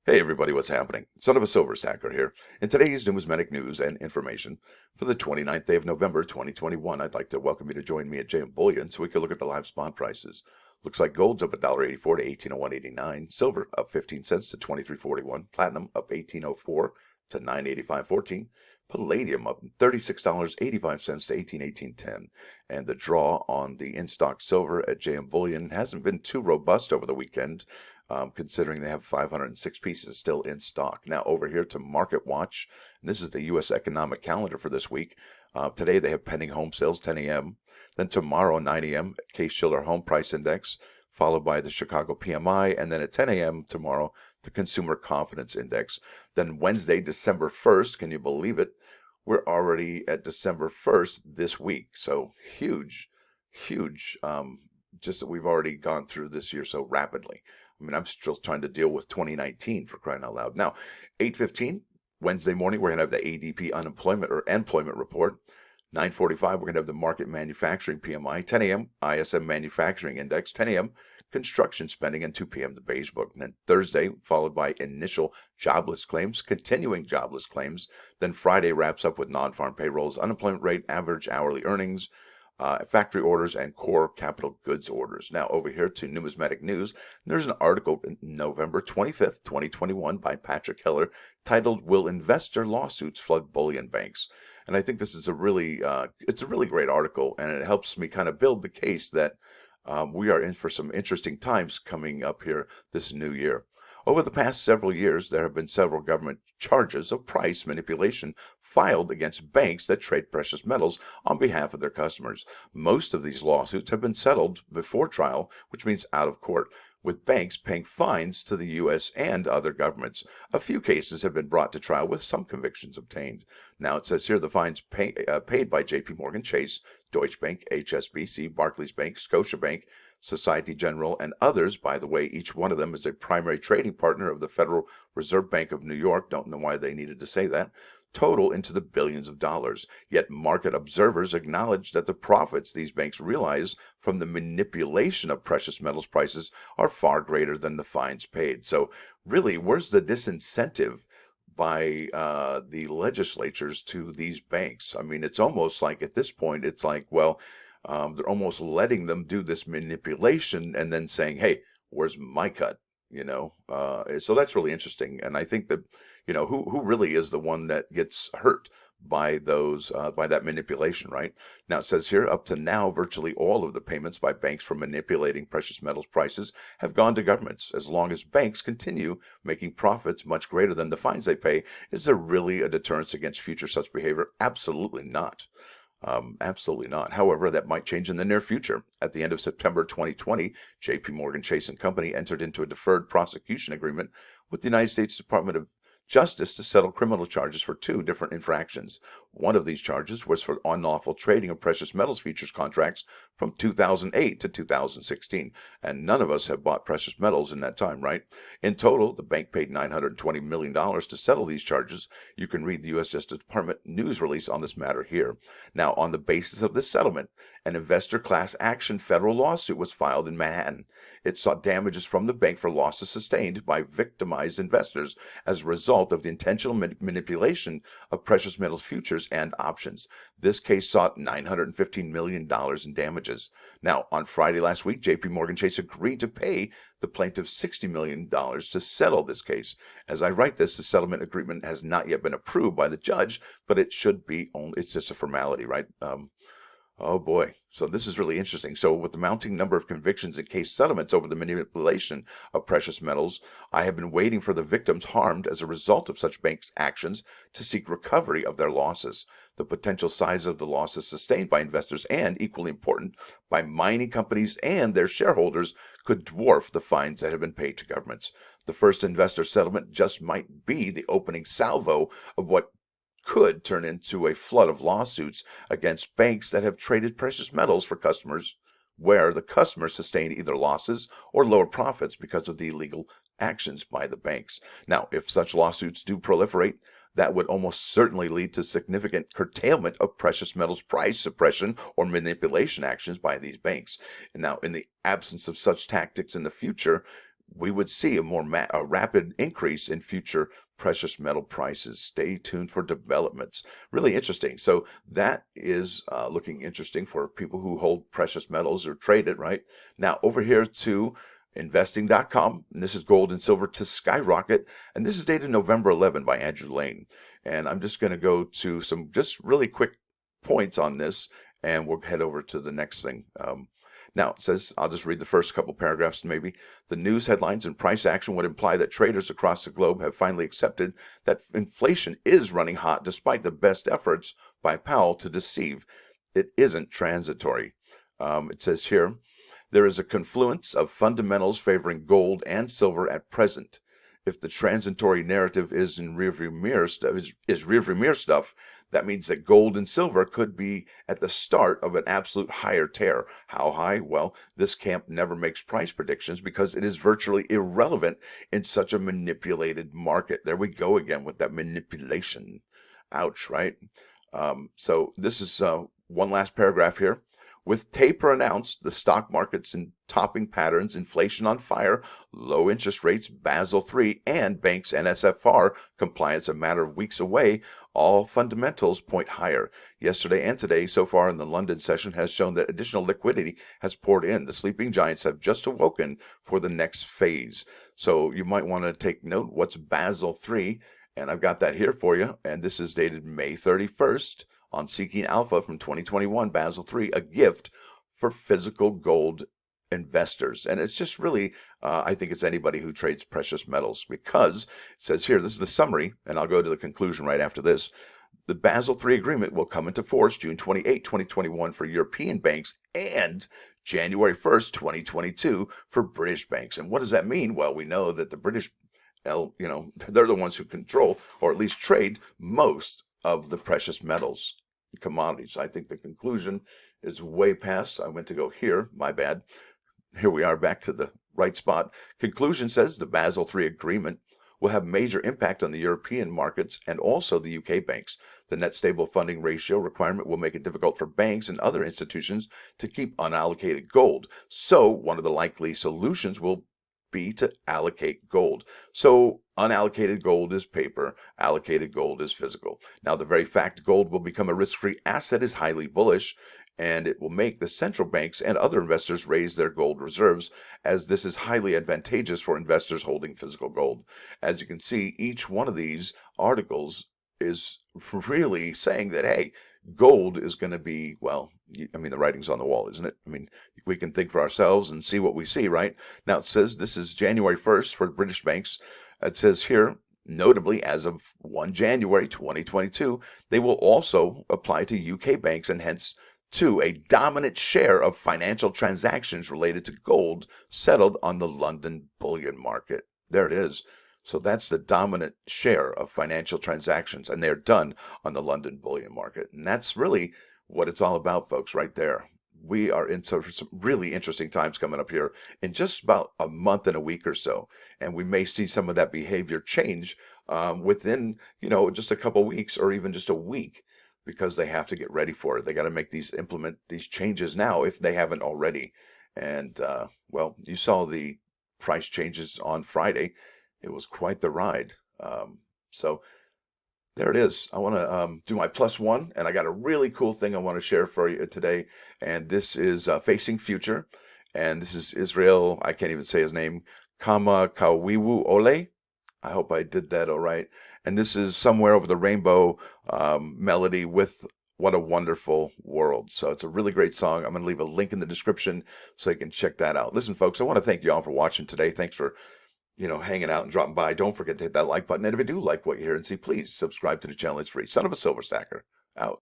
Hey everybody, what's happening? Son of a Silver Stacker here. In today's numismatic news and information for the 29th day of November 2021, I'd like to welcome you to join me at JM Bullion so we can look at the live spot prices. Looks like gold's up $1.84 to 1801.89, silver up 15 cents to 23.41, platinum up 18.04 to 985.14, palladium up $36.85 to 1818.10, and the draw on the in-stock silver at JM Bullion hasn't been too robust over the weekend, considering they have 506 pieces still in stock. Now, over here to Market Watch, and this is the U.S. economic calendar for this week. Today they have pending home sales, 10 a.m. Then tomorrow, 9 a.m., Case-Shiller Home Price Index, followed by the Chicago PMI, and then at 10 a.m. tomorrow, the Consumer Confidence Index. Then Wednesday, December 1st, can you believe it? We're already at December 1st this week. So huge, huge. Just that we've already gone through this year so rapidly. I mean, I'm still trying to deal with 2019 for crying out loud. Now, 8:15 Wednesday morning, we're going to have the ADP unemployment or employment report. 9:45, we're going to have the market manufacturing PMI. 10 a.m., ISM manufacturing index. 10 a.m., construction spending, and 2 p.m., the beige book. And then Thursday, followed by initial jobless claims, continuing jobless claims. Then Friday wraps up with non-farm payrolls, unemployment rate, average hourly earnings, factory orders, and core capital goods orders. Now, over here to numismatic news, there's an article in November 25th, 2021 by Patrick Heller titled, Will Investor Lawsuits Flood Bullion Banks? And I think this is it's a really great article, and it helps me kind of build the case that we are in for some interesting times coming up here this new year. Over the past several years, there have been several government charges of price manipulation filed against banks that trade precious metals on behalf of their customers. Most of these lawsuits have been settled before trial, which means out of court, with banks paying fines to the U.S. and other governments. A few cases have been brought to trial with some convictions obtained. Now it says here the fines paid by J.P. Morgan Chase, Deutsche Bank, HSBC, Barclays Bank, Scotiabank, Society General, and others. By the way, each one of them is a primary trading partner of the Federal Reserve Bank of New York. Don't know why they needed to say that. Total into the billions of dollars. Yet market observers acknowledge that the profits these banks realize from the manipulation of precious metals prices are far greater than the fines paid. So really, where's the disincentive by the legislatures to these banks? I mean, it's almost like at this point, it's like, well, they're almost letting them do this manipulation and then saying, hey, where's my cut? So that's really interesting. And I think that, who really is the one that gets hurt by by that manipulation, right? Now it says here, up to now, virtually all of the payments by banks for manipulating precious metals prices have gone to governments. As long as banks continue making profits much greater than the fines they pay, is there really a deterrence against future such behavior? Absolutely not. Absolutely not. However, that might change in the near future. At the end of September 2020, J.P. Morgan Chase and Company entered into a deferred prosecution agreement with the United States Department of Justice to settle criminal charges for 2 different infractions. One of these charges was for unlawful trading of precious metals futures contracts from 2008 to 2016, and none of us have bought precious metals in that time, right? In total, the bank paid $920 million to settle these charges. You can read the U.S. Justice Department news release on this matter here. Now, on the basis of this settlement, an investor class action federal lawsuit was filed in Manhattan. It sought damages from the bank for losses sustained by victimized investors as a result of the intentional manipulation of precious metals futures and options. This case sought $915 million in damages. Now, on Friday last week, J.P. Morgan Chase agreed to pay the plaintiff $60 million to settle this case. As I write this, the settlement agreement has not yet been approved by the judge, but it should be it's just a formality, right? Oh boy. So this is really interesting. So with the mounting number of convictions and case settlements over the manipulation of precious metals, I have been waiting for the victims harmed as a result of such banks' actions to seek recovery of their losses. The potential size of the losses sustained by investors and, equally important, by mining companies and their shareholders could dwarf the fines that have been paid to governments. The first investor settlement just might be the opening salvo of what could turn into a flood of lawsuits against banks that have traded precious metals for customers, where the customers sustain either losses or lower profits because of the illegal actions by the banks. Now, if such lawsuits do proliferate, that would almost certainly lead to significant curtailment of precious metals price suppression or manipulation actions by these banks. And now, in the absence of such tactics in the future, we would see a rapid increase in future precious metal prices. Stay tuned for developments. Really interesting. So that is looking interesting for people who hold precious metals or trade it, right? Now over here to investing.com, and this is gold and silver to skyrocket, and this is dated November 11 by Andrew Lane. And I'm just going to go to some just really quick points on this, and we'll head over to the next thing. Now, it says, I'll just read the first couple paragraphs maybe. The news headlines and price action would imply that traders across the globe have finally accepted that inflation is running hot despite the best efforts by Powell to deceive. It isn't transitory. It says here, there is a confluence of fundamentals favoring gold and silver at present. If the transitory narrative is in rearview mirror stuff, that means that gold and silver could be at the start of an absolute higher tear. How high? Well, this camp never makes price predictions because it is virtually irrelevant in such a manipulated market. There we go again with that manipulation. Ouch, right? So this is one last paragraph here. With taper announced, the stock market's in topping patterns, inflation on fire, low interest rates, Basel III, and banks' NSFR compliance a matter of weeks away, all fundamentals point higher. Yesterday and today, so far in the London session, has shown that additional liquidity has poured in. The sleeping giants have just awoken for the next phase. So you might want to take note, what's Basel III? And I've got that here for you, and this is dated May 31st. On Seeking Alpha from 2021, Basel III, a gift for physical gold investors. And it's just really, I think it's anybody who trades precious metals, because it says here, this is the summary, and I'll go to the conclusion right after this. The Basel III agreement will come into force June 28, 2021 for European banks and January 1st, 2022 for British banks. And what does that mean? Well, we know that the British, they're the ones who control, or at least trade, most of the precious metals commodities. I think the conclusion is way past. I went to go here. My bad. Here we are back to the right spot. Conclusion says the Basel III agreement will have major impact on the European markets and also the UK banks. The net stable funding ratio requirement will make it difficult for banks and other institutions to keep unallocated gold. So one of the likely solutions will be to allocate gold. So unallocated gold is paper, allocated gold is physical. Now, the very fact gold will become a risk-free asset is highly bullish, and it will make the central banks and other investors raise their gold reserves, as this is highly advantageous for investors holding physical gold. As you can see, each one of these articles is really saying that, hey, gold is going to be, well, I mean, the writing's on the wall, isn't it? I mean, we can think for ourselves and see what we see, right? Now, it says this is January 1st for British banks. It says here, notably, as of 1 January 2022, they will also apply to UK banks and hence to a dominant share of financial transactions related to gold settled on the London bullion market. There it is. So that's the dominant share of financial transactions, and they're done on the London bullion market. And that's really what it's all about, folks, right there. We are in some really interesting times coming up here in just about a month and a week or so. And we may see some of that behavior change within, just a couple weeks or even just a week, because they have to get ready for it. They got to implement these changes now if they haven't already. And, well, you saw the price changes on Friday. It was quite the ride. So there it is. I want to do my plus one, and I got a really cool thing I want to share for you today. And this is Facing Future. And this is Israel, I can't even say his name, Kama Kawiwu Ole. I hope I did that all right. And this is Somewhere Over the Rainbow melody with What a Wonderful World. So it's a really great song. I'm going to leave a link in the description so you can check that out. Listen, folks, I want to thank you all for watching today. Thanks for hanging out and dropping by. Don't forget to hit that like button. And if you do like what you hear and see, please subscribe to the channel. It's free. Son of a Silver Stacker, out.